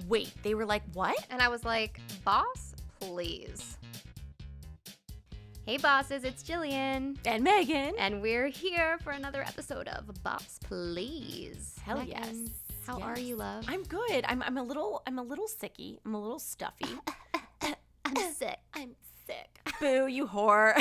Wait, they were like, what? And I was like, boss, please. Hey bosses, it's Jillian. And Meghan. And we're here for another episode of Boss Please. Hell Meghan, yes. How are you, love? I'm good. I'm a little sicky. I'm a little stuffy. I'm sick. I'm sick. Boo, you whore.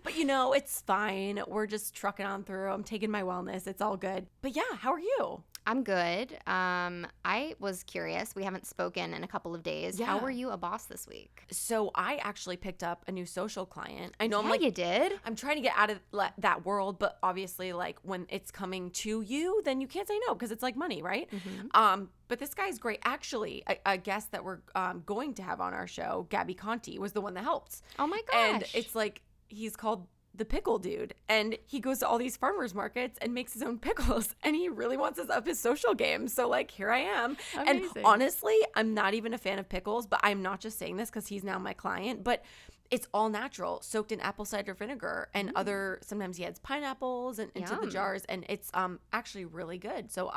But it's fine. We're just trucking on through. I'm taking my wellness. It's all good. But yeah, how are you? I'm good. I was curious. We haven't spoken in a couple of days. Yeah. How were you a boss this week? So I actually picked up a new social client. I know Yeah, you did. I'm trying to get out of that world, but obviously like when it's coming to you, then you can't say no because it's like money, right? Mm-hmm. But this guy's great. Actually, a guest that we're going to have on our show, Gabby Conti, was the one that helped. Oh my gosh. And it's like he's called the pickle dude, and he goes to all these farmers markets and makes his own pickles, and he really wants us up his social game. So like here I am. Amazing. And honestly, I'm not even a fan of pickles, but I'm not just saying this because he's now my client, but it's all natural, soaked in apple cider vinegar and sometimes he adds pineapples and into the Yum. jars, and it's actually really good. So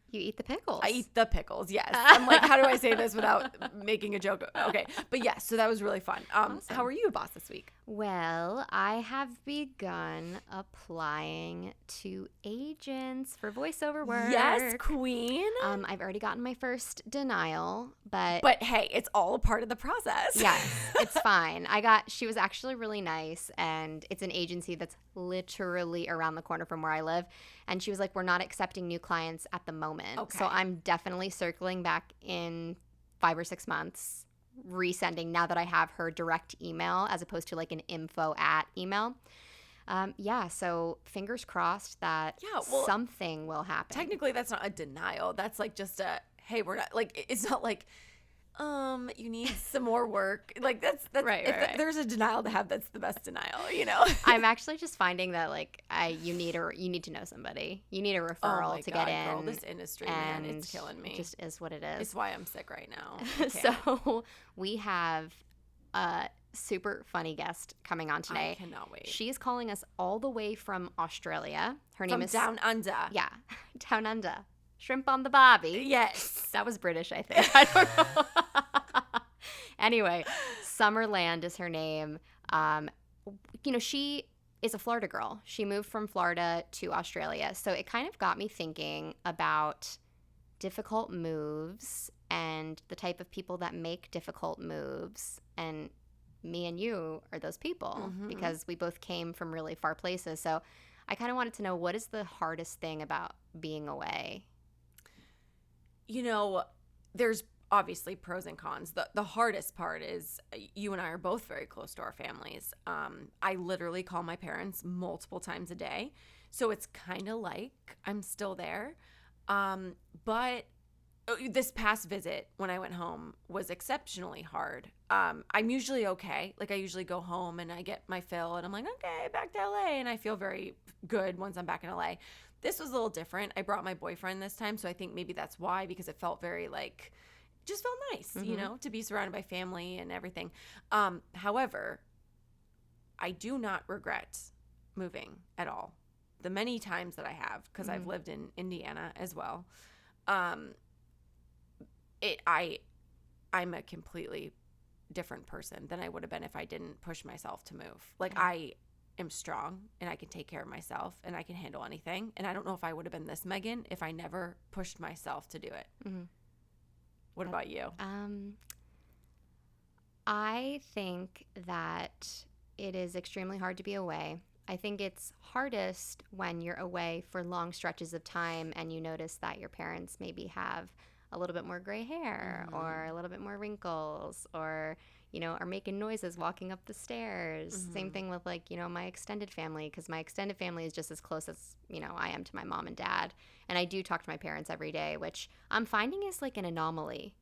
You eat the pickles. I eat the pickles, yes. I'm like, how do I say this without making a joke? Okay. But yes, so that was really fun. Awesome. How are you a boss this week? Well, I have begun applying to agents for voiceover work. Yes, queen. I've already gotten my first denial, but hey, it's all a part of the process. yes, it's fine. She was actually really nice, and it's an agency that's literally around the corner from where I live. And she was like, we're not accepting new clients at the moment. Okay. So I'm definitely circling back in 5 or 6 months, resending now that I have her direct email as opposed to like an info@ email. So fingers crossed that something will happen. Technically, that's not a denial. That's like just a, hey, we're not, like, it's not like, you need some more work. Like that's right. There's a denial to have, that's the best denial, I'm actually just finding that like you need to know somebody. You need a referral to get in. Girl, this industry, man, it's killing me. It just is what it is. It's why I'm sick right now. I can't. So we have a super funny guest coming on today. I cannot wait. She's calling us all the way from Australia. Her name is Down Under. Yeah, Down Under. Shrimp on the barbie. Yes. That was British, I think. I don't know. Anyway, Summerland is her name. She is a Florida girl. She moved from Florida to Australia. So it kind of got me thinking about difficult moves and the type of people that make difficult moves. And me and you are those people because we both came from really far places. So I kind of wanted to know, what is the hardest thing about being away? There's obviously pros and cons. The hardest part is you and I are both very close to our families. I literally call my parents multiple times a day. So it's kind of like I'm still there. But this past visit when I went home was exceptionally hard. I'm usually okay. Like I usually go home and I get my fill and I'm like, okay, back to LA. And I feel very good once I'm back in LA. This was a little different. I brought my boyfriend this time. So I think maybe that's why, because it felt very like, just felt nice, to be surrounded by family and everything. However, I do not regret moving at all. The many times that I have, because I've lived in Indiana as well. I'm a completely different person than I would have been if I didn't push myself to move. Like I am strong and I can take care of myself and I can handle anything. And I don't know if I would have been this Meghan if I never pushed myself to do it. What about you? I think that it is extremely hard to be away. I think it's hardest when you're away for long stretches of time and you notice that your parents maybe have a little bit more gray hair or a little bit more wrinkles or, are making noises walking up the stairs. Same thing with my extended family, because my extended family is just as close as, I am to my mom and dad. And I do talk to my parents every day, which I'm finding is like an anomaly.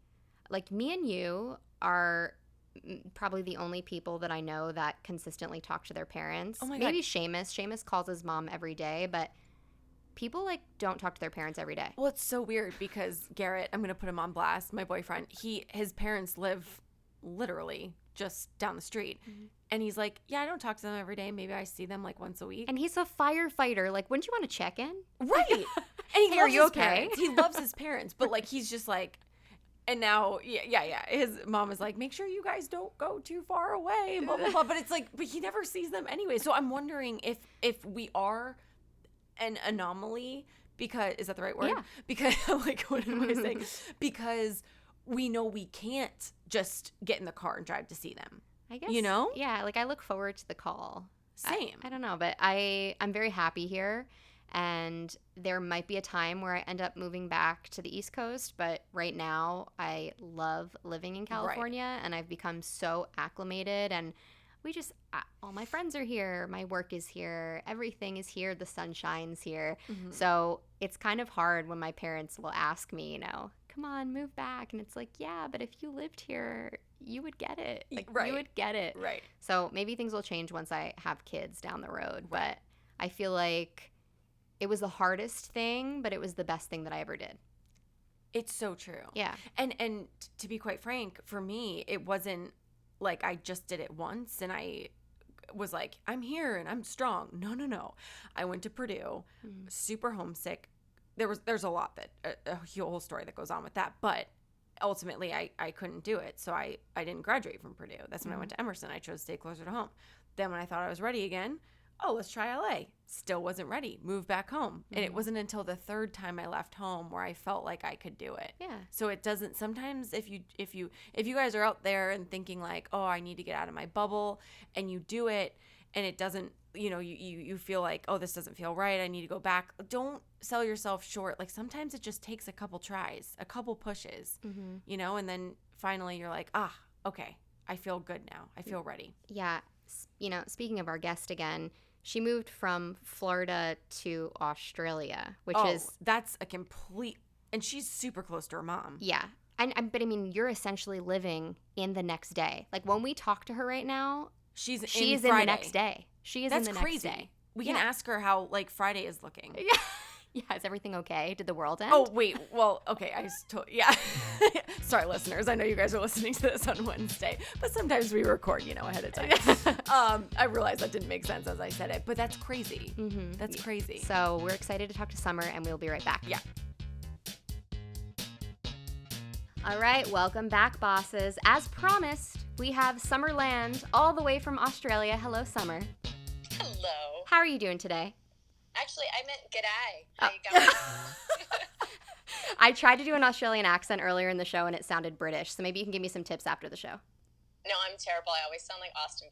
Like me and you are probably the only people that I know that consistently talk to their parents. Oh my Maybe God. Seamus calls his mom every day, but people don't talk to their parents every day. Well, it's so weird because Garrett, I'm going to put him on blast, my boyfriend, his parents live literally just down the street. And he's like, yeah, I don't talk to them every day. Maybe I see them like once a week. And he's a firefighter. Like, wouldn't you want to check in? Right. he Hey, loves are you his okay? parents. He loves his parents, but like he's just like, and now, yeah. His mom is like, make sure you guys don't go too far away, blah blah blah. But it's like, but he never sees them anyway. So I'm wondering if we are an anomaly, because is that the right word? Yeah. Because like, what am I saying? Because we know we can't just get in the car and drive to see them. I guess, You know? Yeah, like I look forward to the call. Same. I don't know, but I'm very happy here. And there might be a time where I end up moving back to the East Coast, but right now I love living in California, and I've become so acclimated, and all my friends are here, my work is here, everything is here, the sun shines here. Mm-hmm. So it's kind of hard when my parents will ask me, come on, move back. And it's like, yeah, but if you lived here, you would get it. Like, Right. you would get it. Right. So maybe things will change once I have kids down the road. Right. But I feel like it was the hardest thing, but it was the best thing that I ever did. It's so true. Yeah. And to be quite frank, for me, it wasn't like I just did it once and I was like, I'm here and I'm strong. No. I went to Purdue, super homesick. There's a lot that a whole story that goes on with that, but ultimately I couldn't do it. So I didn't graduate from Purdue. That's when I went to Emerson. I chose to stay closer to home. Then when I thought I was ready again, let's try LA. Still wasn't ready. Moved back home. And it wasn't until the third time I left home where I felt like I could do it. Yeah. So it doesn't, sometimes if you guys are out there and thinking like, oh, I need to get out of my bubble, and you do it and it doesn't, you feel like, oh, this doesn't feel right, I need to go back. Don't sell yourself short. Like sometimes it just takes a couple tries, a couple pushes, and then finally you're like, okay, I feel good now. I feel ready. Yeah. Speaking of our guest again, she moved from Florida to Australia, which is... that's a complete... And she's super close to her mom. Yeah. But I mean, you're essentially living in the next day. Like when we talk to her right now, she's in Friday. the next day. She is That's in the crazy. next day. We can ask her how like Friday is looking. Yeah. Yeah, is everything okay? Did the world end? Oh, wait. Well, okay. Yeah. Sorry, listeners. I know you guys are listening to this on Wednesday, but sometimes we record, ahead of time. I realized that didn't make sense as I said it, but that's crazy. That's crazy. So we're excited to talk to Summer, and we'll be right back. Yeah. All right, welcome back, bosses. As promised, we have Summer Land all the way from Australia. Hello, Summer. Hello. How are you doing today? Actually, I meant g'day. How you going? I tried to do an Australian accent earlier in the show, and it sounded British. So maybe you can give me some tips after the show. No, I'm terrible. I always sound like Austin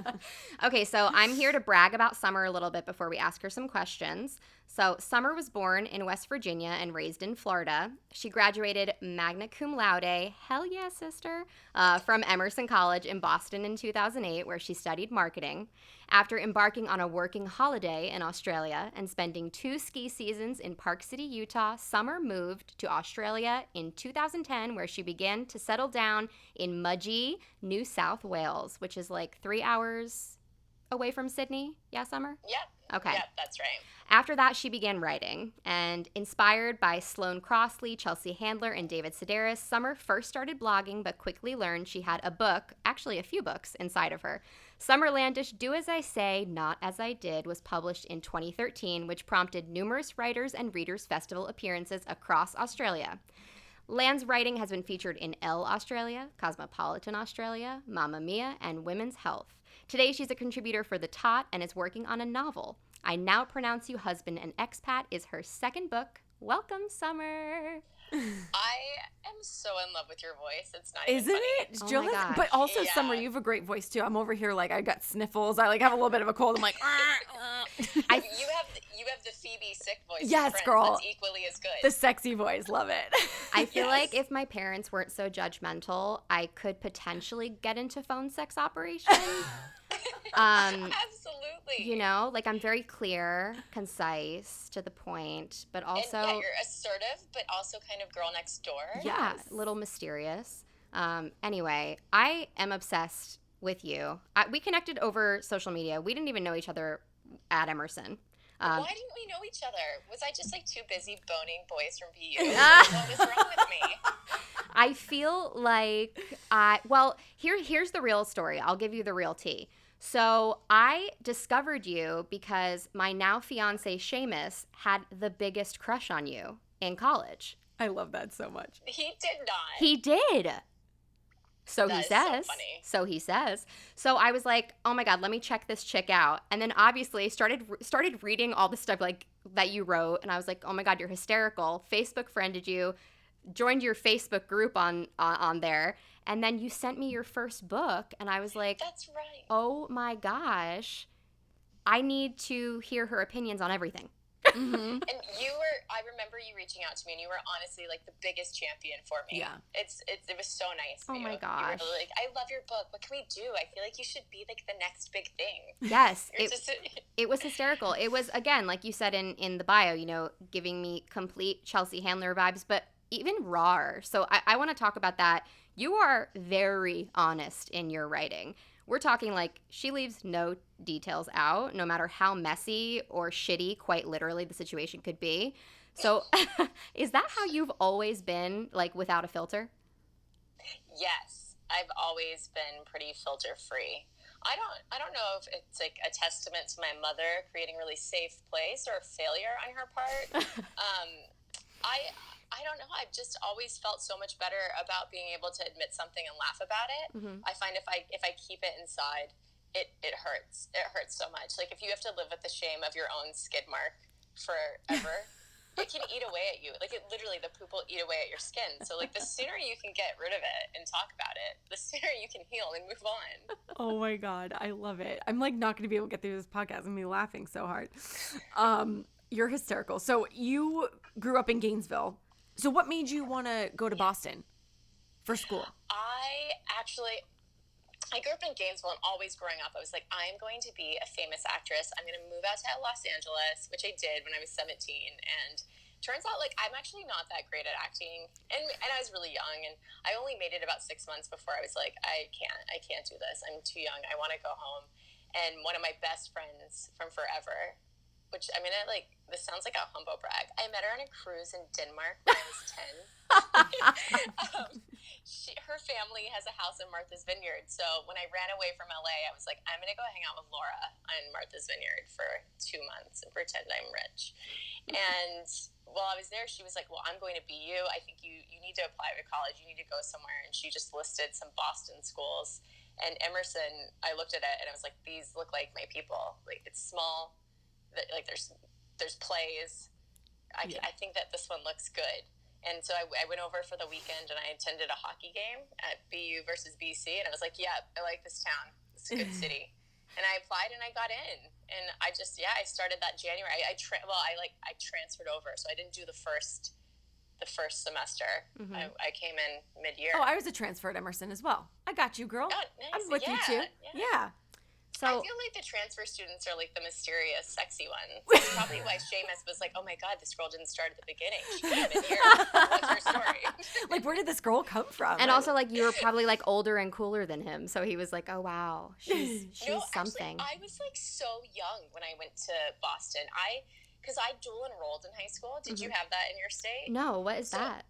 Powers. Okay, so I'm here to brag about Summer a little bit before we ask her some questions. So Summer was born in West Virginia and raised in Florida. She graduated magna cum laude, hell yeah, sister, from Emerson College in Boston in 2008, where she studied marketing. After embarking on a working holiday in Australia and spending 2 ski seasons in Park City, Utah, Summer moved to Australia in 2010, where she began to settle down in Mudgee, New South Wales, which is like 3 hours away from Sydney. Yeah, Summer? Yep. Okay. Yep, that's right. After that, she began writing, and inspired by Sloane Crossley, Chelsea Handler, and David Sedaris, Summer first started blogging but quickly learned she had a book, actually a few books, inside of her. Summerlandish Do As I Say, Not As I Did was published in 2013, which prompted numerous writers and readers festival appearances across Australia. Land's writing has been featured in Elle Australia, Cosmopolitan Australia, Mamma Mia, and Women's Health. Today, she's a contributor for The Tot and is working on a novel. I Now Pronounce You Husband and Expat is her second book. Welcome, Summer. I am so in love with your voice. It's not even Isn't funny. it? Oh Jill my has- gosh. but also, Yeah. Summer, you have a great voice too. I'm over here like I got sniffles. I like have a little bit of a cold. I'm like, You have the Phoebe sick voice. Yes, Friends. girl. That's equally as good. the sexy voice. Love it. I feel Yes. like if my parents weren't so judgmental, I could potentially get into phone sex operation. Absolutely. Like I'm very clear, concise, to the point, but also And you're assertive, but also kind of girl next door. yeah, Yes. a little mysterious. Anyway, I am obsessed with you. We connected over social media. We didn't even know each other at Emerson. Why didn't we know each other? Was I just like too busy boning boys from BU? What was wrong with me? I feel like here's the real story. I'll give you the real tea. So I discovered you because my now fiance Seamus had the biggest crush on you in college. I love that so much. He did not. He did. So That he is says. so funny. So he says. So I was like, oh my God, let me check this chick out. And then obviously started reading all the stuff like that you wrote. And I was like, oh my God, you're hysterical. Facebook friended you, joined your Facebook group on there. And then you sent me your first book. And I was like, That's right. oh my gosh, I need to hear her opinions on everything. And I remember you reaching out to me, and you were honestly like the biggest champion for me. Yeah. It was so nice. Oh my gosh. You were like, I love your book. What can we do? I feel like you should be like the next big thing. Yes. Just It was hysterical. It was, again, like you said in the bio, you know, giving me complete Chelsea Handler vibes, but even rawer. So I want to talk about that. You are very honest in your writing. We're talking like she leaves no details out, no matter how messy or shitty, quite literally, the situation could be. So is that how you've always been, like, without a filter? Yes, I've always been pretty filter free. I don't know if it's like a testament to my mother creating a really safe place or a failure on her part. I don't know. I've just always felt so much better about being able to admit something and laugh about it. Mm-hmm. I find if I keep it inside, it hurts. It hurts so much. Like if you have to live with the shame of your own skid mark forever, it can eat away at you. Like it literally, the poop will eat away at your skin. So like the sooner you can get rid of it and talk about it, the sooner you can heal and move on. Oh my God, I love it. I'm like not going to be able to get through this podcast. I'm going to be laughing so hard. You're hysterical. So you grew up in Gainesville. So what made you want to go to Boston for school? I grew up in Gainesville, and always growing up, I was like, I'm going to be a famous actress. I'm going to move out to Los Angeles, which I did when I was 17. And turns out, like, I'm actually not that great at acting. And I was really young, and I only made it about 6 months before I was like, I can't do this. I'm too young. I want to go home. And one of my best friends from forever, which I'm gonna like, this sounds like a humble brag. I met her on a cruise in Denmark when I was 10. Her family has a house in Martha's Vineyard. So when I ran away from LA, I was like, I'm gonna go hang out with Laura on Martha's Vineyard for 2 months and pretend I'm rich. And while I was there, she was like, well, I'm going to BU. I think you need to apply to college. You need to go somewhere. And she just listed some Boston schools. And Emerson, I looked at it and I was like, these look like my people. Like it's small. Like there's plays. I think that this one looks good. And so I went over for the weekend and I attended a hockey game at BU versus BC. And I was like, yeah, I like this town. It's a good city. And I applied and I got in. And I started that January. I transferred over. So I didn't do the first semester. Mm-hmm. I came in mid-year. Oh, I was a transfer at Emerson as well. I got you, girl. Oh, nice. I'm with you too. Yeah. So I feel like the transfer students are like the mysterious, sexy ones. That's probably why Seamus was like, oh my God, this girl didn't start at the beginning. She came in here. What's her story? Like, where did this girl come from? And also, like, you were probably like older and cooler than him. So he was like, oh, wow, she's something. Actually, I was like so young when I went to Boston. Because I dual enrolled in high school. Did you have that in your state? No, what is that?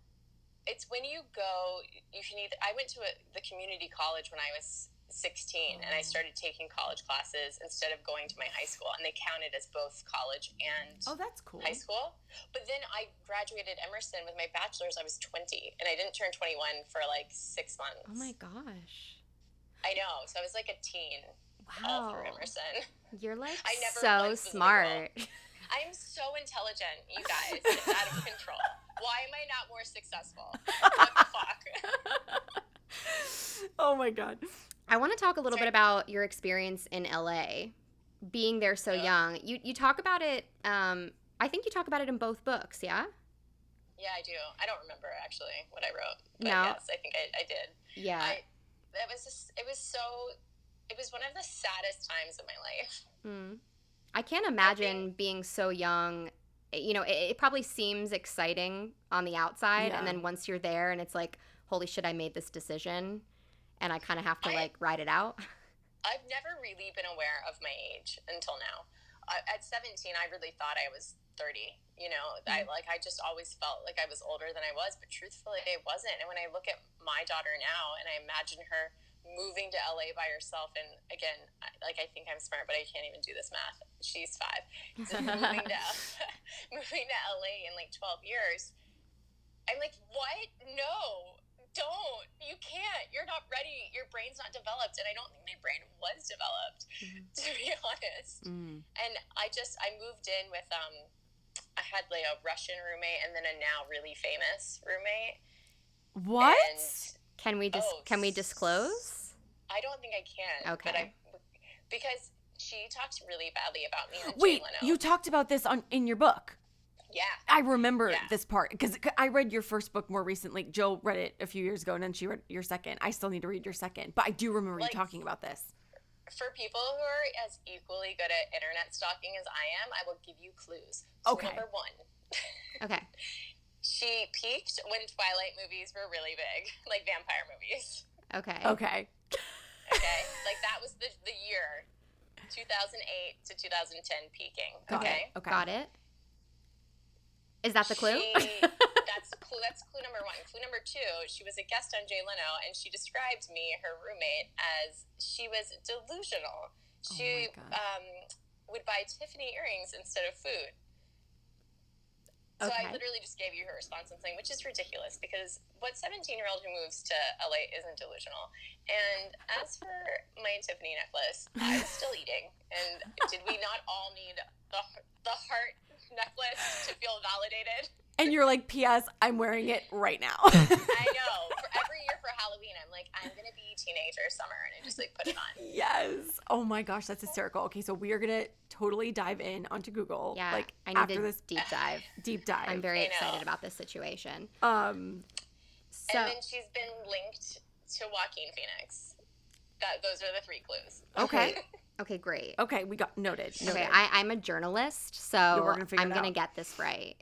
It's when you go, you can either, I went to the community college when I was 16 and I started taking college classes instead of going to my high school, and they counted as both college and that's cool. high school. But then I graduated Emerson with my bachelor's. I was 20 and I didn't turn 21 for like 6 months. Oh my gosh. I know. So I was like a teen. All through Emerson. You're like so smart. I'm so intelligent, you guys. It's out of control. Why am I not more successful? What the fuck? Oh my God. I want to talk a little bit about your experience in LA, being there so young. You talk about it, I think you talk about it in both books, yeah? Yeah, I do. I don't remember actually what I wrote. But no. Yes, I think I did. Yeah. It was one of the saddest times of my life. I can't imagine being so young. You know, it probably seems exciting on the outside, and then once you're there and it's like, holy shit, I made this decision, and I kind of have to like ride it out. I've never really been aware of my age until now. At 17, I really thought I was 30. You know, I just always felt like I was older than I was, but truthfully, I wasn't. And when I look at my daughter now and I imagine her moving to LA by herself, and again, I think I'm smart, but I can't even do this math. She's 5. So moving to LA in like 12 years, I'm like, what? No, don't. You can't. You're not ready. Your brain's not developed. And I don't think my brain was developed, to be honest. And I moved in with, I had like a Russian roommate and then a now really famous roommate. What? And, can we disclose? I don't think I can. Okay. Because she talked really badly about me and Wait, Jay Leno. you talked about this in your book. Yeah. I remember this part because I read your first book more recently. Jill read it a few years ago, and then she read your second. I still need to read your second, but I do remember you talking about this. For people who are as equally good at internet stalking as I am, I will give you clues. Okay. Number 1. Okay. She peaked when Twilight movies were really big, like vampire movies. Okay. Okay. Okay? Like that was the year, 2008 to 2010 peaking. Okay? Got it. Is that the clue? That's clue number 1. Clue number 2, she was a guest on Jay Leno, and she described me, her roommate, as she was delusional. She would buy Tiffany earrings instead of food. So I literally just gave you her response and saying, which is ridiculous, because what 17-year-old who moves to LA isn't delusional? And as for my Tiffany necklace, I was still eating. And did we not all need the heart necklace to feel validated? And you're like, P.S., I'm wearing it right now. I know. For every year for Halloween, I'm like, I'm going to be teenager summer, and I just like put it on. Yes. Oh my gosh, that's hysterical. Okay, so we are going to totally dive in onto Google. Yeah, like I need after to this deep dive. Deep dive. I'm very excited about this situation. And then she's been linked to Joaquin Phoenix. Those are the 3 clues. Okay. Okay, great. Okay, we got noted. Okay, I'm a journalist, so we're gonna figure I'm it going to out. get this right.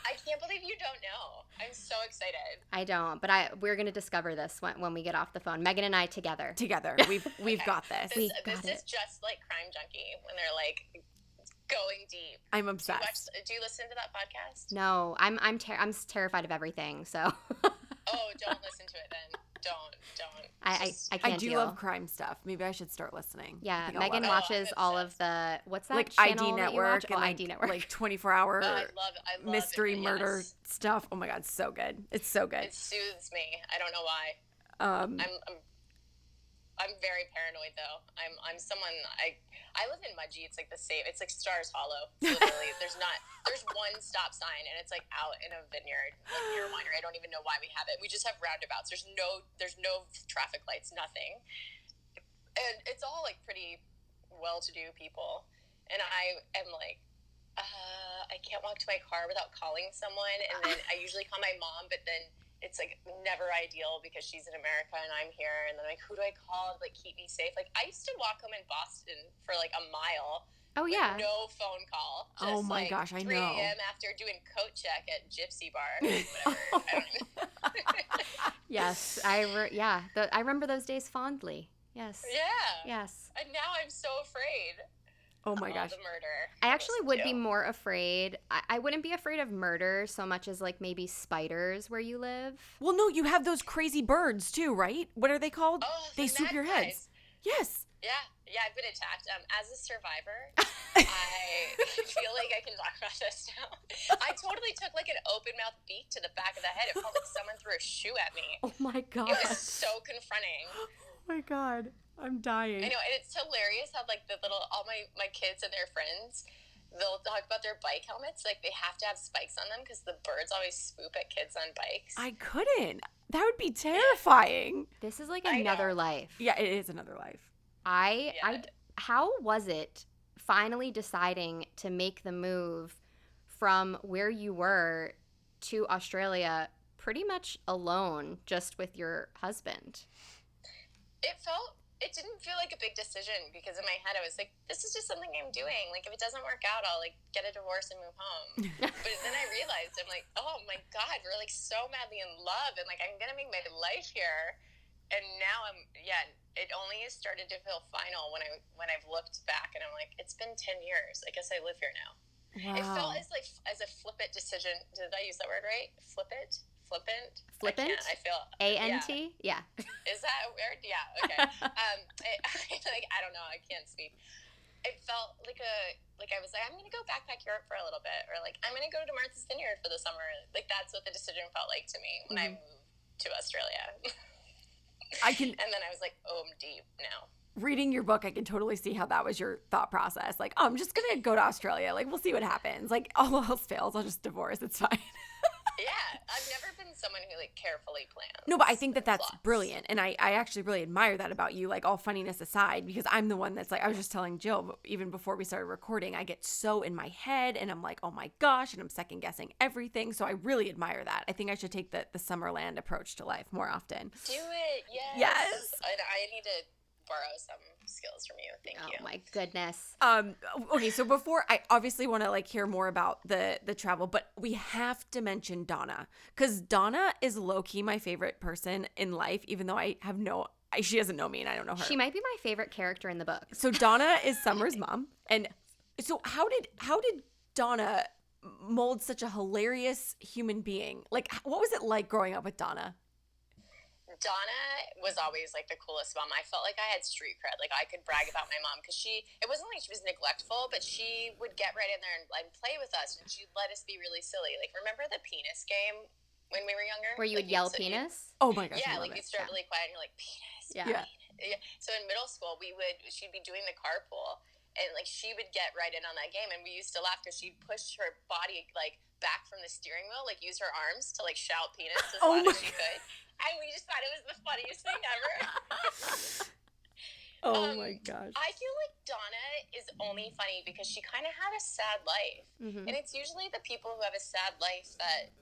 I can't believe you don't know. I'm so excited. I don't, but we're going to discover this when we get off the phone. Meghan and I together. We've got this. This is just like Crime Junkie when they're like going deep. I'm obsessed. Do you listen to that podcast? No, I'm terrified of everything, so. Oh, don't listen to it then. Don't. I can't I do deal. love crime stuff. Maybe I should start listening. Yeah, I think I'll Megan love it. watches all of the, what's that like channel ID that you watch? Network and ID Network. like 24-hour I love mystery it, murder yes. stuff. Oh my god, so good. It's so good. It soothes me. I don't know why. I'm very paranoid though. I'm someone I live in Mudgee. It's like the same. It's like Stars Hollow. Literally, there's one stop sign and it's like out in a vineyard, like near a winery. I don't even know why we have it. We just have roundabouts. There's no traffic lights, nothing. And it's all like pretty well-to-do people. And I am like, I can't walk to my car without calling someone. And then I usually call my mom, but then it's like never ideal because she's in America and I'm here. And then like, who do I call to like keep me safe? Like I used to walk home in Boston for like a mile. Oh yeah. No phone call. Just, oh my gosh, I 3 know. 3 a.m. after doing coat check at Gypsy Bar. Whatever. I don't even. Yes, I remember those days fondly. Yes. Yeah. Yes. And now I'm so afraid. Oh my gosh. The murder. I actually would be more afraid. I wouldn't be afraid of murder so much as like maybe spiders where you live. Well, no, you have those crazy birds too, right? What are they called? Oh, they swoop your heads. Yes. Yeah, I've been attacked. As a survivor, I feel like I can talk about this now. I totally took like an open mouth beak to the back of the head. It felt like someone threw a shoe at me. Oh my god. It was so confronting. Oh my god. I'm dying. I know, and it's hilarious how like all my kids and their friends, they'll talk about their bike helmets. Like they have to have spikes on them because the birds always swoop at kids on bikes. I couldn't. That would be terrifying. This is like another life. Yeah, it is another life. How was it finally deciding to make the move from where you were to Australia pretty much alone, just with your husband? It didn't feel like a big decision because in my head I was like, this is just something I'm doing. Like if it doesn't work out, I'll like get a divorce and move home. But then I realized I'm like, oh my God, we're like so madly in love and like I'm gonna make my life here. And now it only has started to feel final when I've looked back and I'm like, it's been 10 years. I guess I live here now. Wow. It felt as a flip-it decision. Did I use that word right? Flippant? Flippant? I feel A-N-T? Yeah. Is that weird? Yeah, okay. Like, I don't know, I can't speak. It felt like I was like, I'm gonna go backpack Europe for a little bit, or like I'm gonna go to Martha's Vineyard for the summer. Like that's what the decision felt like to me when I moved to Australia. And then I was like, oh, I'm deep now. Reading your book, I can totally see how that was your thought process. Like, oh, I'm just gonna go to Australia. Like, we'll see what happens. Like, all else fails, I'll just divorce. It's fine. Yeah, I've never been someone who like carefully plans. No, but I think that that's plots. brilliant. And I actually really admire that about you, like all funniness aside, because I'm the one that's like, I was just telling Jill, even before we started recording, I get so in my head and I'm like, oh my gosh, and I'm second guessing everything. So I really admire that. I think I should take the Summerland approach to life more often. Do it, yes. Yes. I need to borrow some skills from you. Thank you. Oh my goodness. Okay, so before I obviously want to like hear more about the travel, but we have to mention Donna, because Donna is low-key my favorite person in life, even though she doesn't know me and I don't know her. She might be my favorite character in the book. So Donna is Summer's mom, and so how did Donna mold such a hilarious human being? Like, what was it like growing up with Donna? Donna was always like the coolest mom. I felt like I had street cred. Like I could brag about my mom because it wasn't like she was neglectful, but she would get right in there and play with us, and she'd let us be really silly. Like, remember the penis game when we were younger? Where you would yell penis? Oh my gosh. Yeah, like you'd start really quiet and you're like, penis. Yeah. Yeah. So in middle school, she'd be doing the carpool, and like she would get right in on that game, and we used to laugh because she'd push her body like back from the steering wheel, like use her arms to like shout penis as loud as she could. And we just thought it was the funniest thing ever. Oh my gosh. I feel like Donna is only funny because she kind of had a sad life. Mm-hmm. And it's usually the people who have a sad life that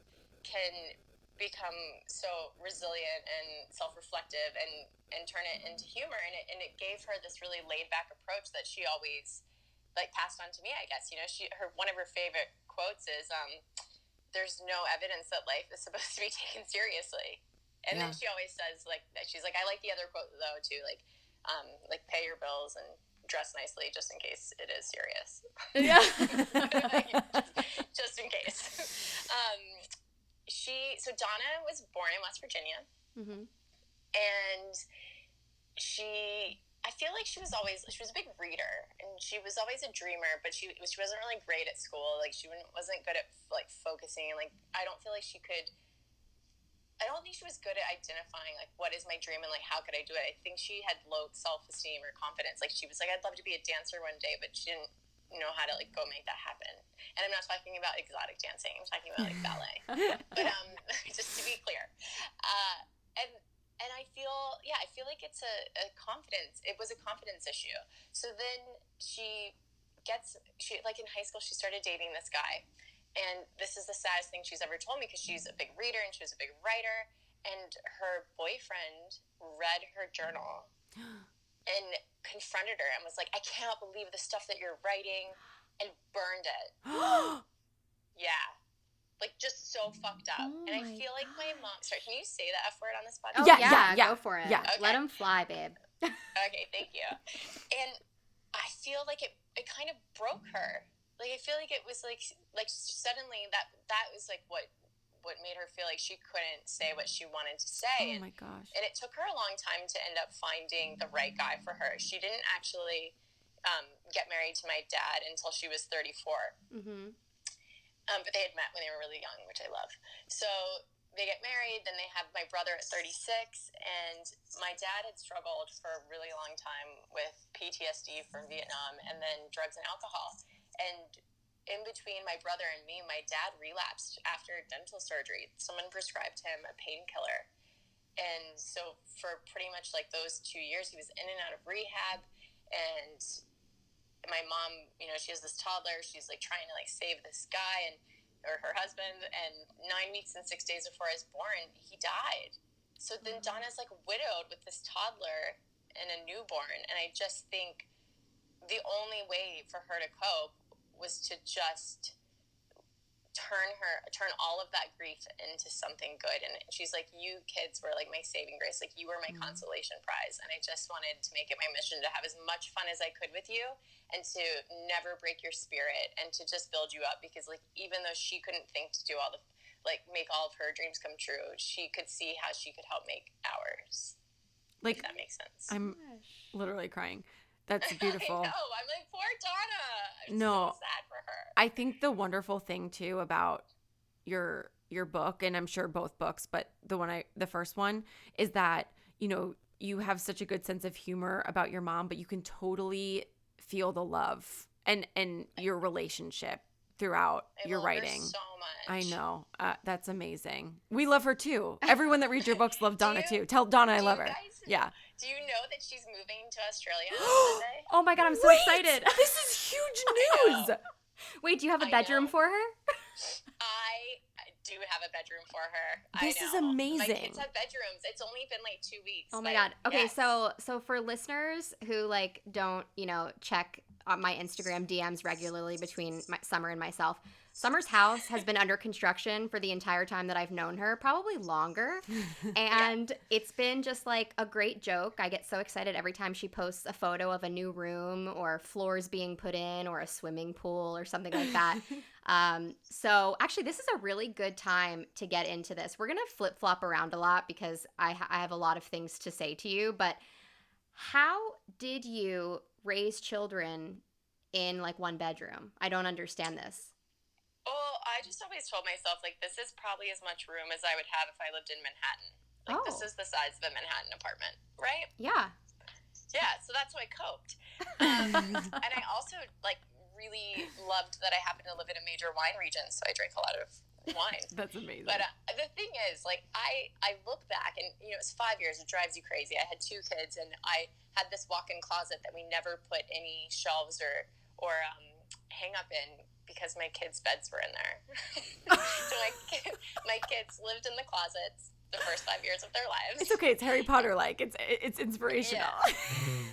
can become so resilient and self-reflective and turn it into humor. And it gave her this really laid-back approach that she always like passed on to me, I guess. You know, one of her favorite quotes is, there's no evidence that life is supposed to be taken seriously. And then she always says, like, she's like, I like the other quote, though, too, like pay your bills and dress nicely just in case it is serious. Yeah. just in case. So Donna was born in West Virginia. Mm-hmm. And I feel like she was a big reader, and she was always a dreamer, but she wasn't really great at school. Like, she wasn't good at, like, focusing. Like, I don't think she was good at identifying, like, what is my dream and, like, how could I do it. I think she had low self-esteem or confidence. Like, she was like, I'd love to be a dancer one day, but she didn't know how to, like, go make that happen. And I'm not talking about exotic dancing. I'm talking about, like, ballet. But just to be clear. And I feel like it was a confidence issue. So then she like in high school, she started dating this guy. And this is the saddest thing she's ever told me, because she's a big reader and she was a big writer. And her boyfriend read her journal and confronted her and was like, I can't believe the stuff that you're writing, and burned it. Yeah. Like, just so fucked up. And I feel like my mom... Sorry, can you say the F word on this podcast? Oh, yeah. Go for it. Yeah. Okay. Let them fly, babe. Okay, thank you. And I feel like it kind of broke her. Like, I feel like it was like suddenly that was like what made her feel like she couldn't say what she wanted to say. Oh my gosh. And it took her a long time to end up finding the right guy for her. She didn't actually get married to my dad until she was 34. Mm-hmm. But they had met when they were really young, which I love. So they get married, then they have my brother at 36, and my dad had struggled for a really long time with PTSD from Vietnam and then drugs and alcohol. And in between my brother and me, my dad relapsed after dental surgery. Someone prescribed him a painkiller. And so for pretty much like those 2 years, he was in and out of rehab. And my mom, you know, she has this toddler. She's like trying to like save this guy or her husband. And 9 weeks and 6 days before I was born, he died. So then Donna's like widowed with this toddler and a newborn. And I just think the only way for her to cope was to just turn all of that grief into something good. And she's like, you kids were like my saving grace. Like, you were my consolation prize. And I just wanted to make it my mission to have as much fun as I could with you, and to never break your spirit, and to just build you up. Because like, even though she couldn't think to do make all of her dreams come true, she could see how she could help make ours. Like, if that makes sense. I'm literally crying. That's beautiful. I know. I'm like, poor Donna. I'm No, so sad for her. I think the wonderful thing too about your book, and I'm sure both books, but the first one is that, you know, you have such a good sense of humor about your mom, but you can totally feel the love and your relationship throughout your love writing. her so much. I know. That's amazing. We love her too. Everyone that reads your books loves Donna too. Tell Donna I love her. Yeah. Do you know that she's moving to Australia on Monday? Oh my God, I'm so excited. This is huge news. Wait, do you have a bedroom for her? I do have a bedroom for her. This is My amazing. kids have bedrooms. It's only been like 2 weeks. Oh my God. Okay, yes. So for listeners who like don't, you know, check my Instagram DMs regularly between Summer and myself, Summer's house has been under construction for the entire time that I've known her, probably longer. And it's been just like a great joke. I get so excited every time she posts a photo of a new room or floors being put in or a swimming pool or something like that. So actually, this is a really good time to get into this. We're going to flip-flop around a lot because I have a lot of things to say to you. But how did you raise children in like one bedroom? I don't understand this. Well, I just always told myself, like, this is probably as much room as I would have if I lived in Manhattan. Like, this is the size of a Manhattan apartment, right? Yeah. Yeah, so that's how I coped. And I also, like, really loved that I happened to live in a major wine region, so I drank a lot of wine. That's amazing. But the thing is, like, I look back, and, you know, it's 5 years. It drives you crazy. I had 2 kids, and I had this walk-in closet that we never put any shelves or hang up in, because my kids' beds were in there. So my kids lived in the closets the first 5 years of their lives. It's okay. It's Harry Potter-like. It's inspirational. Yeah.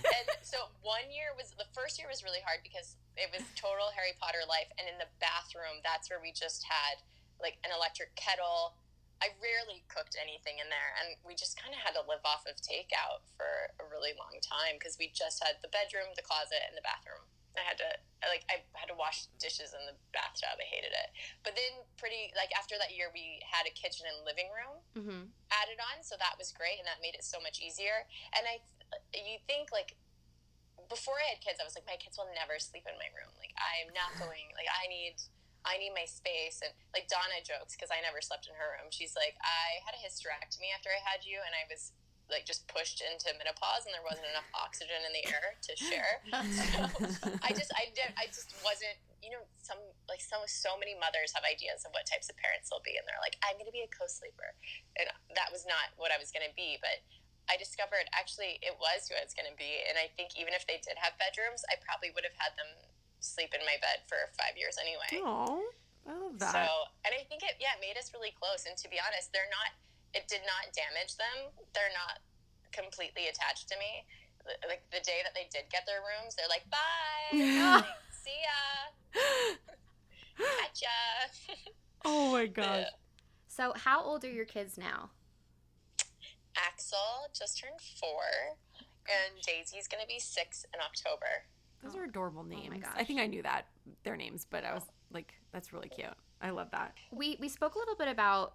And so the first year was really hard because it was total Harry Potter life. And in the bathroom, that's where we just had like an electric kettle. I rarely cooked anything in there. And we just kind of had to live off of takeout for a really long time because we just had the bedroom, the closet, and the bathroom. I had to wash dishes in the bathtub. I hated it. But then after that year, we had a kitchen and living room added on. So that was great. And that made it so much easier. And you think like before I had kids, I was like, my kids will never sleep in my room. Like I'm not going, like I need my space. And like Donna jokes, cause I never slept in her room. She's like, I had a hysterectomy after I had you. And I was like just pushed into menopause and there wasn't enough oxygen in the air to share. So I just wasn't, you know, so many mothers have ideas of what types of parents they'll be. And they're like, I'm going to be a co-sleeper. And that was not what I was going to be. But I discovered actually it was who I was going to be. And I think even if they did have bedrooms, I probably would have had them sleep in my bed for 5 years anyway. Oh, I love that. So, and I think it made us really close. And to be honest, it did not damage them. They're not completely attached to me. Like the day that they did get their rooms, they're like, bye. Like, see ya. Catch ya. Oh my gosh. So how old are your kids now? Axel just turned 4 and Daisy's going to be 6 in October. Those are adorable names. Oh my gosh. I think I knew their names, but I was like, that's really cute. I love that. We spoke a little bit about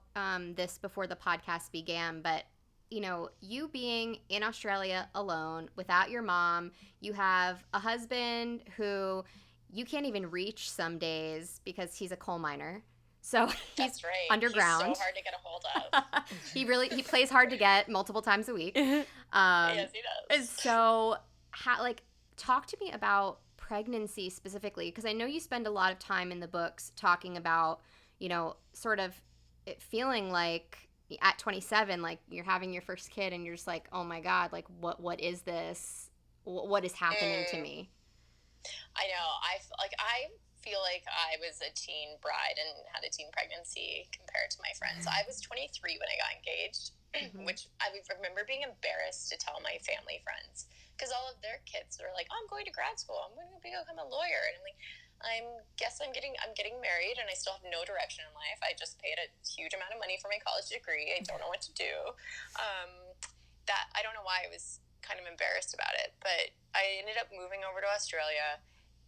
this before the podcast began, but you know, you being in Australia alone without your mom, you have a husband who you can't even reach some days because he's a coal miner. So he's right. Underground. He's so hard to get a hold of. he plays hard to get multiple times a week. Yes, he does. So talk to me about pregnancy specifically, because I know you spend a lot of time in the books talking about, you know, sort of it feeling like at 27, like you're having your first kid and you're just like, oh my God, like what is this? What is happening to me? I know. I feel like I was a teen bride and had a teen pregnancy compared to my friends. I was 23 when I got engaged, which I remember being embarrassed to tell my family friends because all of their kids were like, oh, I'm going to grad school. I'm going to become a lawyer. And I'm like, I'm getting married and I still have no direction in life. I just paid a huge amount of money for my college degree. I don't know what to do. That I don't know why I was kind of embarrassed about it, but I ended up moving over to Australia,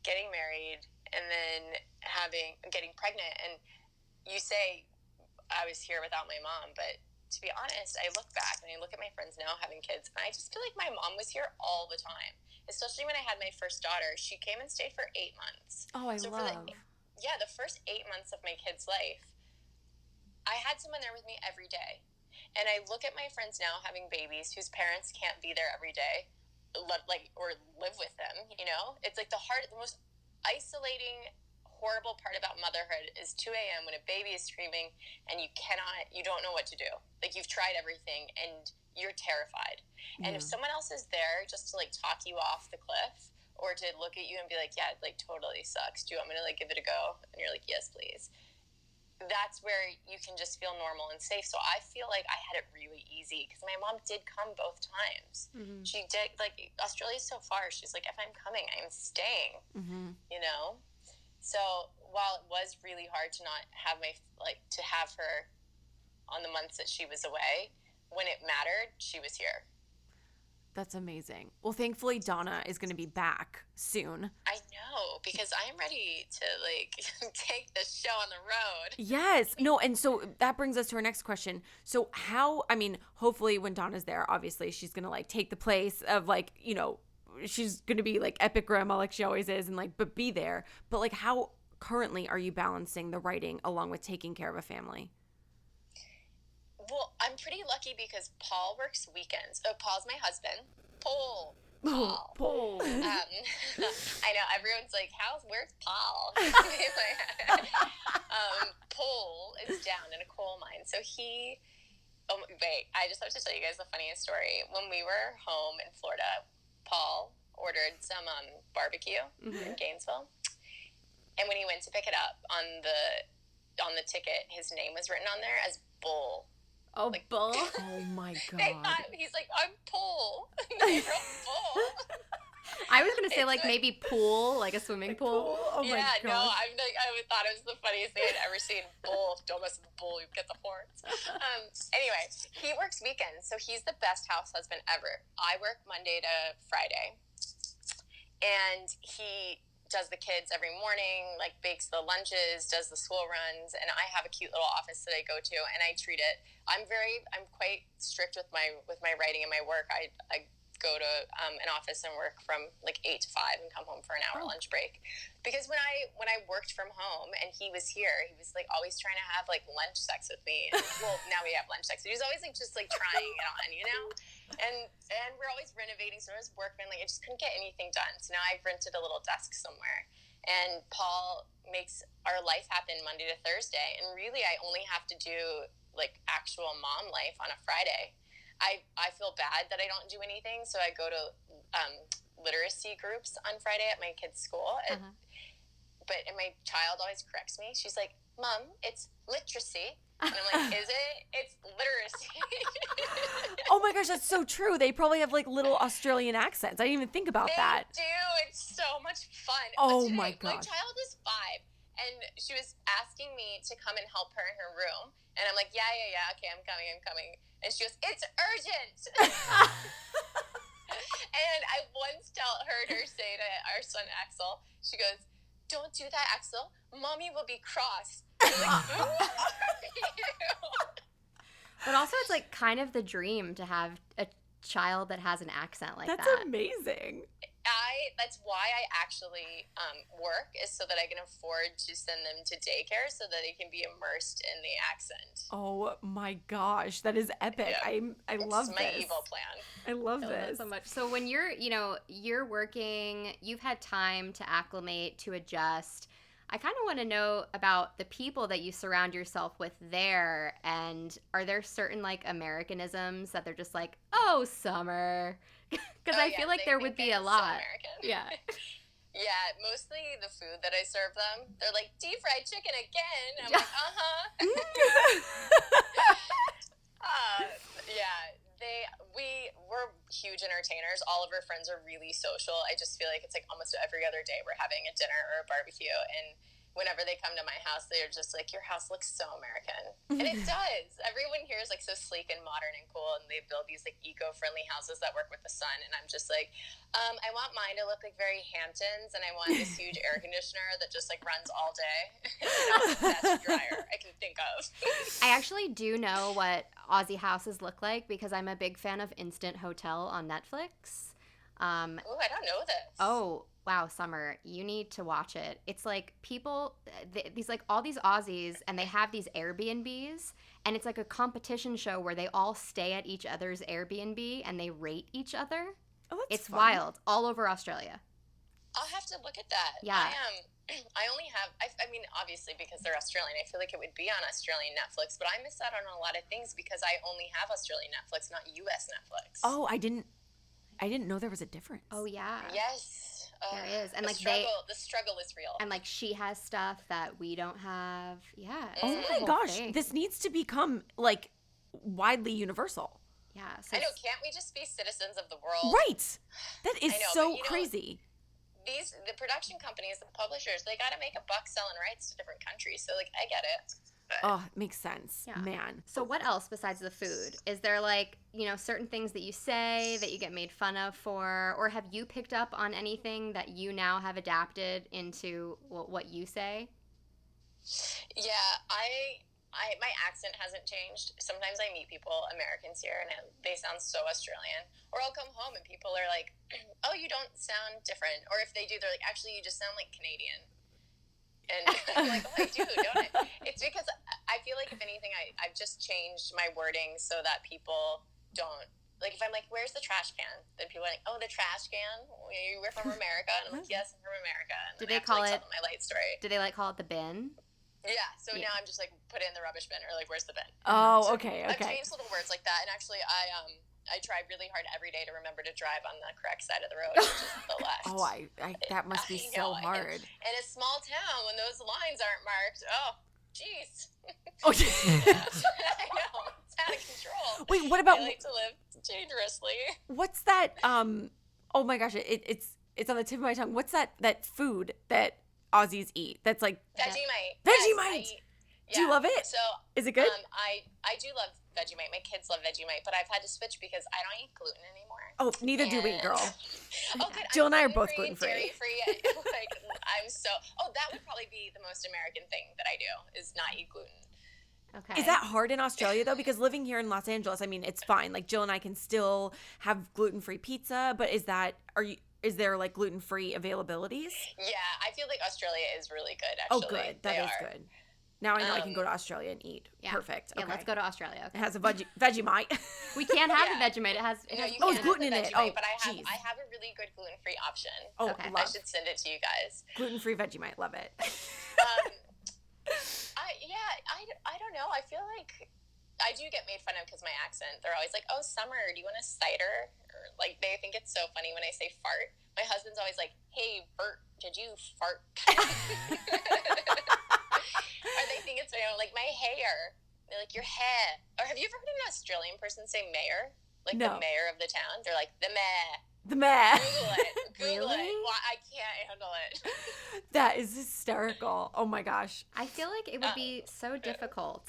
getting married, and then getting pregnant. And you say I was here without my mom, but to be honest, I look back and I look at my friends now having kids, and I just feel like my mom was here all the time. Especially when I had my first daughter, she came and stayed for 8 months. Oh, I love. The first 8 months of my kid's life, I had someone there with me every day. And I look at my friends now having babies whose parents can't be there every day, or live with them, you know? It's like the most isolating, horrible part about motherhood is 2 a.m. when a baby is screaming and you don't know what to do. Like, you've tried everything and you're terrified. And if someone else is there just to, like, talk you off the cliff or to look at you and be like, yeah, it, like, totally sucks. Do you want me to, like, give it a go? And you're like, yes, please. That's where you can just feel normal and safe. So I feel like I had it really easy because my mom did come both times. Mm-hmm. She did, like, Australia's so far. She's like, if I'm coming, I'm staying, you know? So while it was really hard to not have to have her on the months that she was away, when it mattered, she was here. That's amazing. Well, thankfully, Donna is going to be back soon. I know, because I'm ready to, like, take this show on the road. Yes. No, and so that brings us to our next question. So hopefully when Donna's there, obviously she's going to, like, take the place of, like, you know, she's going to be, like, epic grandma like she always is and, like, but be there. But, like, how currently are you balancing the writing along with taking care of a family? Well, I'm pretty lucky because Paul works weekends. Oh, Paul's my husband. Paul. I know, everyone's like, where's Paul? Paul is down in a coal mine. So I just have to tell you guys the funniest story. When we were home in Florida, Paul ordered some barbecue in Gainesville. And when he went to pick it up, on the ticket, his name was written on there as Bull. Oh, like, Bull? Oh, my God. He's like, I'm Bull. They wrote Bull. I was going to say, like, maybe pool, like a swimming pool. Oh, my God. No, I thought it was the funniest thing I'd ever seen. Bull. Don't mess with the bull. You get the horns. Anyway, he works weekends, so he's the best house husband ever. I work Monday to Friday. And he does the kids every morning, like, bakes the lunches, does the school runs, and I have a cute little office that I go to, and I treat it. I'm quite strict with my writing and my work. I go to an office and work from like 8 to 5 and come home for an hour lunch break. Because when I worked from home and he was here, he was like always trying to have like lunch sex with me. And, well, now we have lunch sex. But he was always like just like trying it on, you know? And we're always renovating, so I was working, like I just couldn't get anything done. So now I've rented a little desk somewhere. And Paul makes our life happen Monday to Thursday. And really I only have to do like actual mom life on a Friday. I feel bad that I don't do anything, so I go to literacy groups on Friday at my kid's school. And my child always corrects me. She's like, Mom, it's literacy. And I'm like, is it? It's literacy. Oh my gosh, that's so true. They probably have like little Australian accents. I didn't even think about that. They do. It's so much fun. Oh my gosh. My child is 5, and she was asking me to come and help her in her room. And I'm like, yeah, okay, I'm coming. And she goes, it's urgent. And I once heard her say to our son, Axel, she goes, don't do that, Axel. Mommy will be cross. I'm like, who are you? But also it's like kind of the dream to have a child that has an accent like that. That's amazing. That's why I actually work, is so that I can afford to send them to daycare so that they can be immersed in the accent. Oh my gosh, that is epic. Yeah. I love this. It's my evil plan. I love this so much. So when you're working, you've had time to acclimate, to adjust. I kind of want to know about the people that you surround yourself with there, and are there certain like Americanisms that they're just like, oh, summer? Because I feel like there would be a lot. So yeah. Yeah, mostly the food that I serve them. They're like, deep fried chicken again. I'm like, yeah, we're huge entertainers. All of our friends are really social. I just feel like it's like almost every other day we're having a dinner or a barbecue, and whenever they come to my house, they're just like, your house looks so American. And it does. Everyone here is like so sleek and modern and cool, and they build these like eco-friendly houses that work with the sun. And I'm just like, I want mine to look like very Hamptons, and I want this huge air conditioner that just like runs all day. And the best dryer I can think of. I actually do know what Aussie houses look like because I'm a big fan of Instant Hotel on Netflix. Oh, I don't know this. Oh, wow, Summer, you need to watch it. It's like people, these like all these Aussies, and they have these Airbnbs, and it's like a competition show where they all stay at each other's Airbnb and they rate each other. Oh, that's It's fun. wild, all over Australia. I'll have to look at that. Yeah. I only have, I mean, obviously because they're Australian, I feel like it would be on Australian Netflix, but I miss out on a lot of things because I only have Australian Netflix, not US Netflix. Oh, I didn't know there was a difference. Oh yeah. Yes. There is. And the like the struggle is real. and like she has stuff that we don't have. Yeah. it's Oh a my whole gosh, thing. this needs to become like widely universal. Yeah. I know, can't we just be citizens of the world? Right. That is I know, so but, crazy. The production companies, the publishers, they got to make a buck selling rights to different countries. So like, I get it. But Oh, makes sense. Yeah. Man. So what else besides the food? Is there like, certain things that you say that you get made fun of for, or have you picked up on anything that you now have adapted into what you say? yeah, my accent hasn't changed. Sometimes I meet people, Americans here, and they sound so Australian. Or I'll come home and people are like, "Oh, you don't sound different." Or if they do, they're like, "Actually, you just sound like Canadian." And I'm like, "Oh, I do, don't I?" It's because I feel like if anything, I've just changed my wording so that people don't. Like if I'm like, "Where's the trash can?" Then people are like, "Oh, the trash can. You were from America," and I'm like, "Yes, I'm from America." And Do then they I have to, call like, it- tell them my life story? Do they like call it the bin? Yeah, so Yeah. now I'm just like, put it in the rubbish bin, or like, where's the bin? Oh, So okay, I've okay. changed little words like that, and actually, I try really hard every day to remember to drive on the correct side of the road, which is the left. Oh, I that must be I so know, hard. In a small town, when those lines aren't marked, oh, jeez. Oh, I know, it's out of control. wait, what about I like to live dangerously. what's that? Oh my gosh, it's on the tip of my tongue. What's that food that Aussies eat? That's like Vegemite. Vegemite! Do you love it? So, Is it good? I do love Vegemite. My kids love Vegemite, but I've had to switch because I don't eat gluten anymore. Oh, neither do we, And- girl. Oh, good. Jill and I are both gluten-free, gluten-free. dairy-free. Like, I'm so. Oh, that would probably be the most American thing that I do is not eat gluten. Okay. Is that hard in Australia though? Because living here in Los Angeles, I mean, it's fine. Like Jill and I can still have gluten-free pizza, but is there like gluten-free availabilities? Yeah, I feel like Australia is really good. Oh, Actually, good. That is good. Now I know I can go to Australia and eat. Yeah. Perfect. Yeah, Okay. let's go to Australia. It Okay. has a Vegemite. We can't have Yeah. the Vegemite. It has. You know, you Oh, can't it's gluten have the in it. Vegemite, Oh, but jeez. I have a really good gluten-free option. Oh, Okay. I love should send it to you guys. gluten-free Vegemite. Love it. I don't know. I feel like I do get made fun of because my accent. They're always like, "Oh, Summer, do you want a cider?" Or like they think it's so funny when I say fart. My husband's always like, "Hey, Bert, did you fart?" Or they think it's funny. I'm like, "My hair." They're like, "Your hair." Or have you ever heard an Australian person say mayor? Like No. the mayor of the town? They're like, "The mayor." The man. Google it. Google Really? it. Why I can't handle it. That is hysterical. Oh my gosh. I feel like it would be so difficult.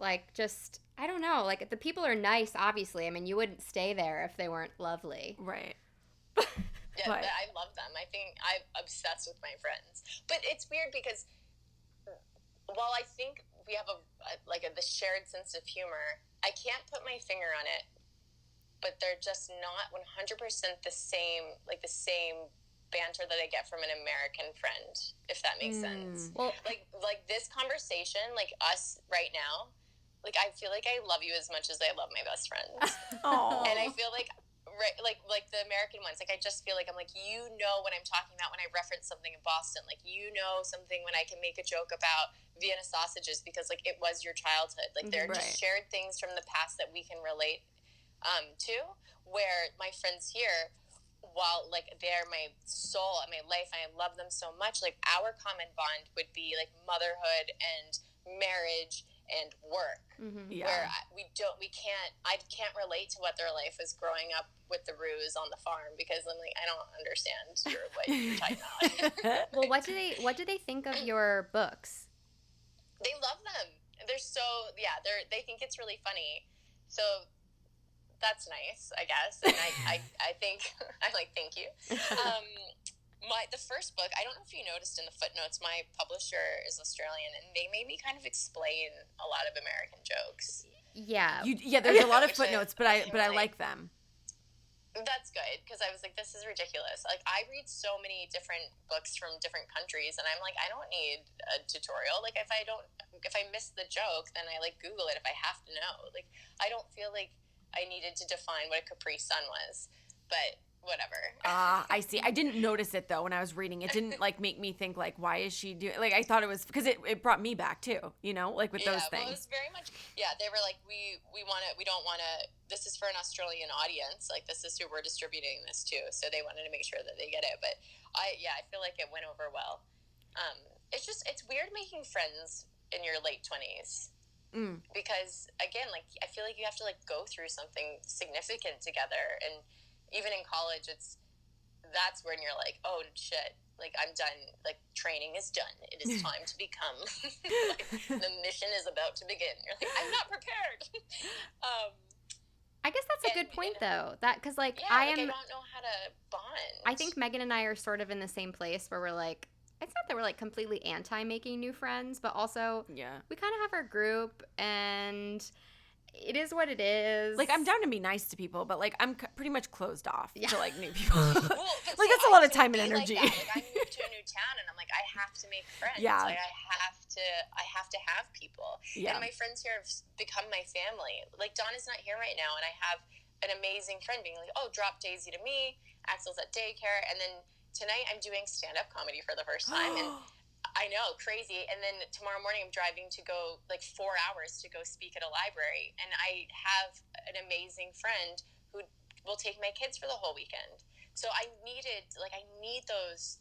Like, just, I don't know. Like, the people are nice, obviously. I mean, you wouldn't stay there if they weren't lovely. Right. Yeah, But- I love them. I think I'm obsessed with my friends. But it's weird because while I think we have the shared sense of humor, I can't put my finger on it. But they're just not 100% the same banter that I get from an American friend, if that makes sense. Well, Like this conversation, like us right now, like I feel like I love you as much as I love my best friends. Oh. And I feel like like the American ones, like I just feel like I'm like, you know what I'm talking about when I reference something in Boston, like you know something when I can make a joke about Vienna sausages because like it was your childhood, like they're Right. just shared things from the past that we can relate to, where my friends here, while like they're my soul and my life and I love them so much, like our common bond would be like motherhood and marriage and work. Yeah. Where I can't relate to what their life was growing up with the roos on the farm, because I'm like, I don't understand what you're talking about. Well, what do they think of your books? They love them. They're so, they think it's really funny. So that's nice, I guess. And I think, I'm like, thank you. The first book, I don't know if you noticed in the footnotes, my publisher is Australian, and they made me kind of explain a lot of American jokes. Yeah. There's a lot of footnotes, but I like them. That's good, because I was like, this is ridiculous. Like, I read so many different books from different countries, and I'm like, I don't need a tutorial. Like, if I miss the joke, then I like Google it if I have to know. Like, I don't feel like I needed to define what a Capri Sun was, but whatever. I see. I didn't notice it though when I was reading. It didn't like make me think like, why is she doing? Like, I thought it was because it brought me back too. You know, like with those things. Well, it was very much. Yeah, they were like, we don't want to. This is for an Australian audience. Like, this is who we're distributing this to. So they wanted to make sure that they get it. But I feel like it went over well. It's weird making friends in your late 20s. Because again, like, I feel like you have to like go through something significant together, and even in college, that's when you're like, oh shit, like, I'm done, like, training is done, it is time to become like, the mission is about to begin. You're like, I'm not prepared. I guess that's a good point though, that because like I don't know how to bond. I think Megan and I are sort of in the same place where we're like, it's not that we're like completely anti making new friends, but also we kind of have our group, and it is what it is. Like, I'm down to be nice to people, but like, I'm pretty much closed off to like new people. Well, like, that's a lot of time and energy. Like, I moved to a new town, and I'm like, I have to make friends. Yeah. Like, I have to have people. Yeah. And my friends here have become my family. Like, Donna's not here right now, and I have an amazing friend being like, oh, drop Daisy to me. Axel's at daycare, and then tonight I'm doing stand-up comedy for the first time, and I know, crazy. And then tomorrow morning I'm driving to go like 4 hours to go speak at a library, and I have an amazing friend who will take my kids for the whole weekend. So I need those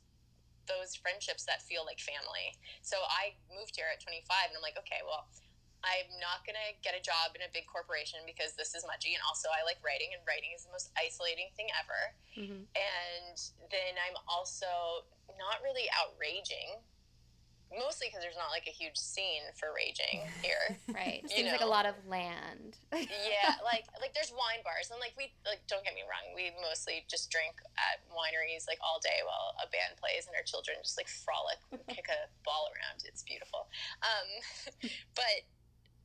friendships that feel like family. So I moved here at 25, and I'm like, okay, well, I'm not going to get a job in a big corporation because this is mudgy. And also I like writing, and writing is the most isolating thing ever. And then I'm also not really outraging, mostly because there's not like a huge scene for raging here. Right. Seems like a lot of land. Yeah. Like there's wine bars, and like, don't get me wrong, we mostly just drink at wineries like all day while a band plays, and our children just like frolic, kick a ball around. It's beautiful. But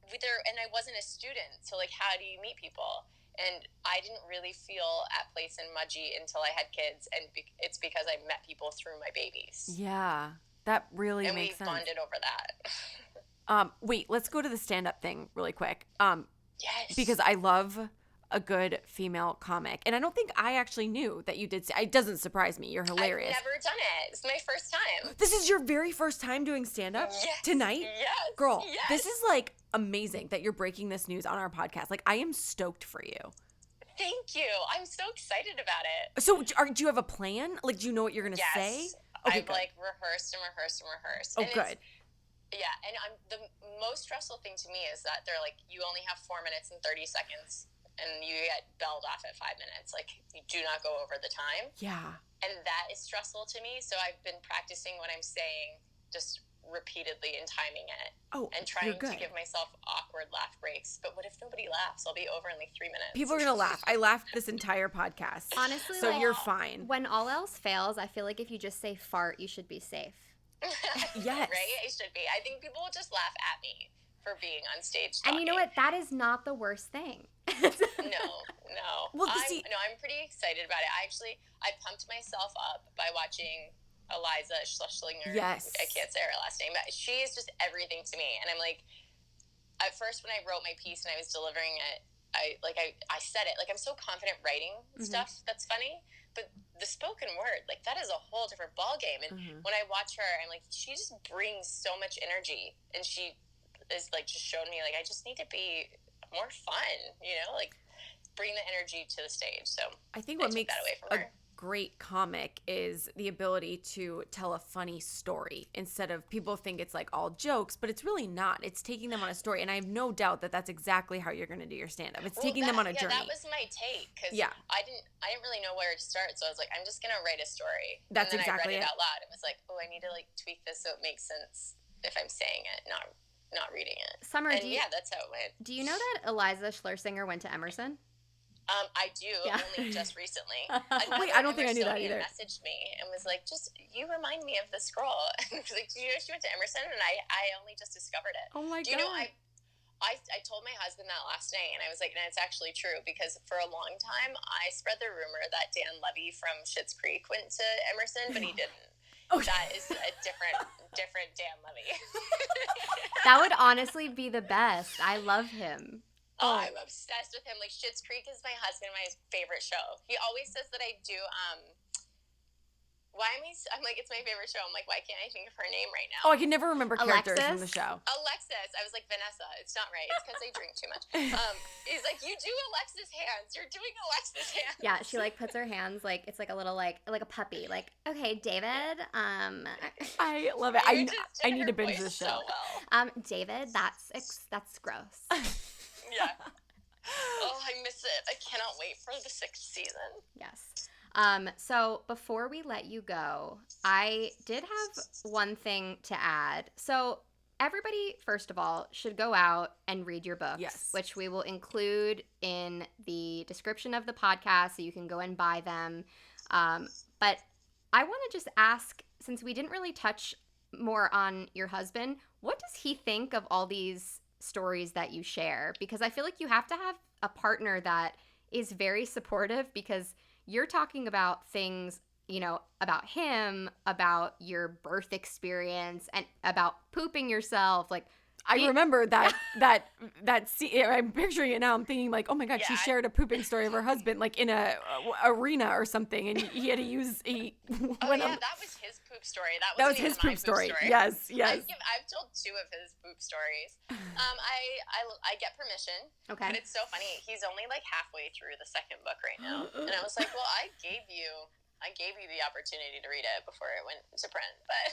and I wasn't a student, so like, how do you meet people? And I didn't really feel at place in Mudgee until I had kids, and it's because I met people through my babies. Yeah, that really makes sense. And we bonded over that. Wait, let's go to the stand-up thing really quick. Yes. Because I love a good female comic, and I don't think I actually knew that you did. It doesn't surprise me. You're hilarious. I've never done it. It's my first time. This is your very first time doing stand-up? Yes. Tonight? Yes. Girl, yes. This is like amazing that you're breaking this news on our podcast. Like, I am stoked for you. Thank you. I'm so excited about it. So do you have a plan? Like, do you know what you're going to say? Okay, I've like rehearsed. Oh, good. Yeah, and the most stressful thing to me is that they're like, you only have 4 minutes and 30 seconds, and you get belled off at 5 minutes. Like, you do not go over the time. Yeah. And that is stressful to me. So I've been practicing what I'm saying just repeatedly and timing it. Oh, and trying to give myself awkward laugh breaks. But what if nobody laughs? I'll be over in like 3 minutes. People are going to laugh. I laughed this entire podcast. Honestly, so you're fine. When all else fails, I feel like if you just say fart, you should be safe. Yes. Right? I should be. I think people will just laugh at me for being on stage talking. And you know what? That is not the worst thing. No. Well, I'm pretty excited about it. I pumped myself up by watching Eliza Schlesinger. Yes. I can't say her last name, but she is just everything to me. And I'm like, at first when I wrote my piece and I was delivering it, I said it. Like, I'm so confident writing stuff that's funny, but the spoken word, like, that is a whole different ballgame. And when I watch her, I'm like, she just brings so much energy, and she is like just showing me like, I just need to be more fun, like bring the energy to the stage. So I think what makes that away from her. great comic is the ability to tell a funny story instead of people think it's like all jokes, but it's really not. It's taking them on a story. And I have no doubt that that's exactly how you're going to do your stand-up. It's taking them on a journey. That was my take because I didn't really know where to start. So I was like, I'm just going to write a story. That's and then exactly I read it out loud. It was like, oh, I need to like tweak this so it makes sense if I'm saying it, not reading it. Summer, that's how it went. Do you know that Eliza Schlesinger went to Emerson? I do, only just recently. Wait, I don't think I knew that either. Messaged me and was like, you remind me of this girl. And was like, do you know she went to Emerson? And I only just discovered it. Oh my God. You know, I told my husband that last night, and I was like, and it's actually true, because for a long time, I spread the rumor that Dan Levy from Schitt's Creek went to Emerson, but he didn't. Oh. That is a different Dan Levy. That would honestly be the best. I love him. Oh, I'm obsessed with him. Like, Schitt's Creek is my husband, my favorite show. He always says that I do, I'm like, it's my favorite show. I'm like, why can't I think of her name right now? Oh, I can never remember characters from the show. Alexis. I was like, Vanessa. It's not right. It's because I drink too much. He's like, you do Alexis hands. You're doing Alexis hands. Yeah, she like puts her hands like, it's like a little like a puppy. Like, okay, David. I love it. I need to binge this show. So well. David, that's gross. Yeah. Oh, I miss it. I cannot wait for the 6th season. Yes. So before we let you go, I did have one thing to add. So everybody, first of all, should go out and read your books, yes, which we will include in the description of the podcast so you can go and buy them. But I want to just ask, since we didn't really touch more on your husband, what does he think of all these stories that you share? Because I feel like you have to have a partner that is very supportive, because you're talking about things, you know, about him, about your birth experience, and about pooping yourself. Like, I remember that scene. I'm picturing it now. I'm thinking like, oh my God, she shared a pooping story of her husband, like in a arena or something, and he had to use that was his poop story. That was his poop story. Yes. I've told 2 of his poop stories. I get permission. Okay. But it's so funny. He's only like halfway through the 2nd book right now, and I was like, well, I gave you the opportunity to read it before it went to print. But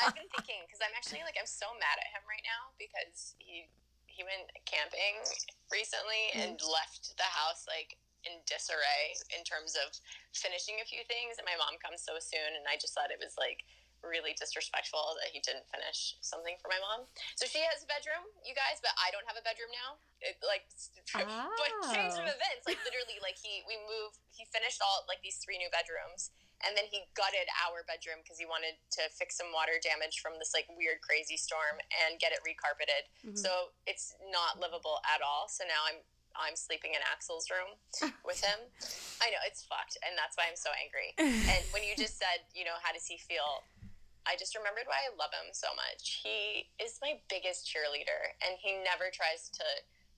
I've been thinking, because I'm so mad at him right now, because he went camping recently and left the house like in disarray in terms of finishing a few things, and my mom comes so soon, and I just thought it was like really disrespectful that he didn't finish something for my mom. So she has a bedroom, you guys, but I don't have a bedroom now. But change of events, like literally, like he finished all like these 3 new bedrooms, and then he gutted our bedroom because he wanted to fix some water damage from this like weird crazy storm and get it recarpeted. So it's not livable at all. So now I'm sleeping in Axel's room with him. I know, it's fucked, and that's why I'm so angry. And when you just said, you know, how does he feel, I just remembered why I love him so much. He is my biggest cheerleader, and he never tries to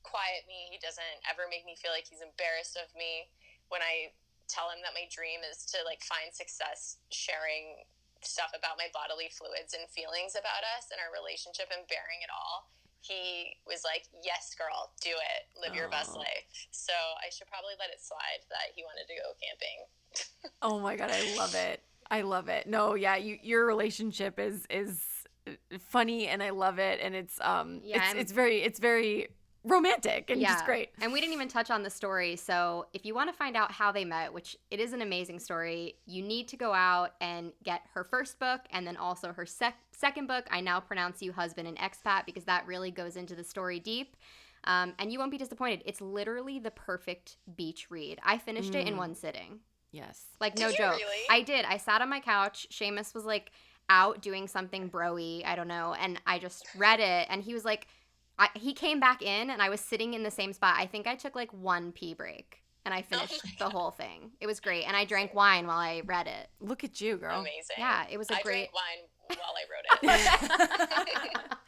quiet me. He doesn't ever make me feel like he's embarrassed of me. When I tell him that my dream is to like find success sharing stuff about my bodily fluids and feelings about us and our relationship and bearing it all, he was like, yes, girl, do it. Live your best life. So I should probably let it slide that he wanted to go camping. Oh my God, I love it. I love it. No, yeah, your relationship is funny, and I love it, and it's very romantic and just great. And we didn't even touch on the story. So if you want to find out how they met, which it is an amazing story, you need to go out and get her first book and then also her second book, I Now Pronounce You Husband and Expat, because that really goes into the story deep. And you won't be disappointed. It's literally the perfect beach read. I finished it in one sitting. Yes. Like, no joke. Really? I did. I sat on my couch. Seamus was like out doing something bro-y, I don't know, and I just read it, and he was like, he came back in, and I was sitting in the same spot. I think I took like 1 pee break, and I finished the whole thing. It was great, and I drank wine while I read it. Look at you, girl. Amazing. Yeah, it was a great. I drank wine while I wrote it.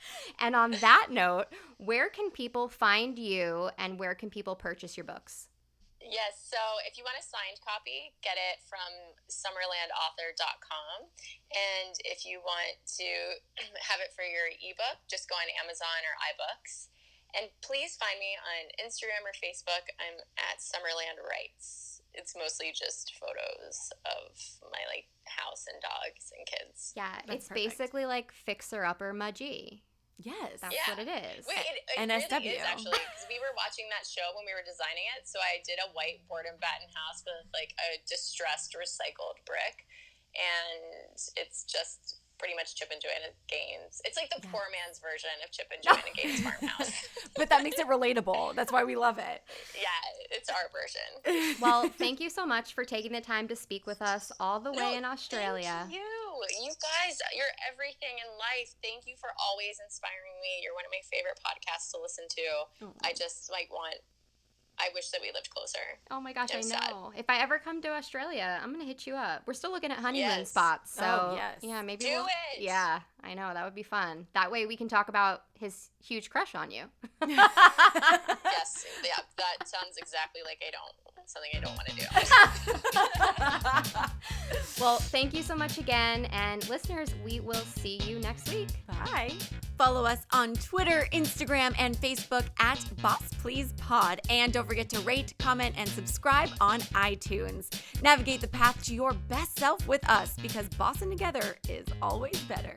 And on that note, where can people find you, and where can people purchase your books? Yes, so if you want a signed copy, get it from summerlandauthor.com. And if you want to have it for your ebook, just go on Amazon or iBooks. And please find me on Instagram or Facebook. I'm at Summerland Writes. it's mostly just photos of my like house and dogs and kids. Yeah, That's it's perfect. basically like Fixer-Upper Mudgee. Yes. That's what it is. Wait, it NSW. really is actually, because we were watching that show when we were designing it. So I did a white board and batten house with like a distressed recycled brick, and it's just pretty much Chip and Joanna Gaines. It's like the poor man's version of Chip and Joanna Gaines' farmhouse. But that makes it relatable. That's why we love it. Yeah, it's our version. Well, thank you so much for taking the time to speak with us all the way in Australia. Thank you. You guys, you're everything in life. Thank you for always inspiring me. You're one of my favorite podcasts to listen to. I just I wish that we lived closer. Oh my gosh, I'm I sad. know. If I ever come to Australia, I'm gonna hit you up. We're still looking at honeymoon spots, so yeah, maybe Do we'll, it. Yeah, I know that would be fun. That way we can talk about his huge crush on you. Yes, yeah, that sounds exactly like something I don't want to do. Well, thank you so much again, and listeners, we will see you next week. Bye. Follow us on Twitter, Instagram, and Facebook at Boss Please Pod. And don't forget to rate, comment, and subscribe on iTunes. Navigate the path to your best self with us, because bossing together is always better.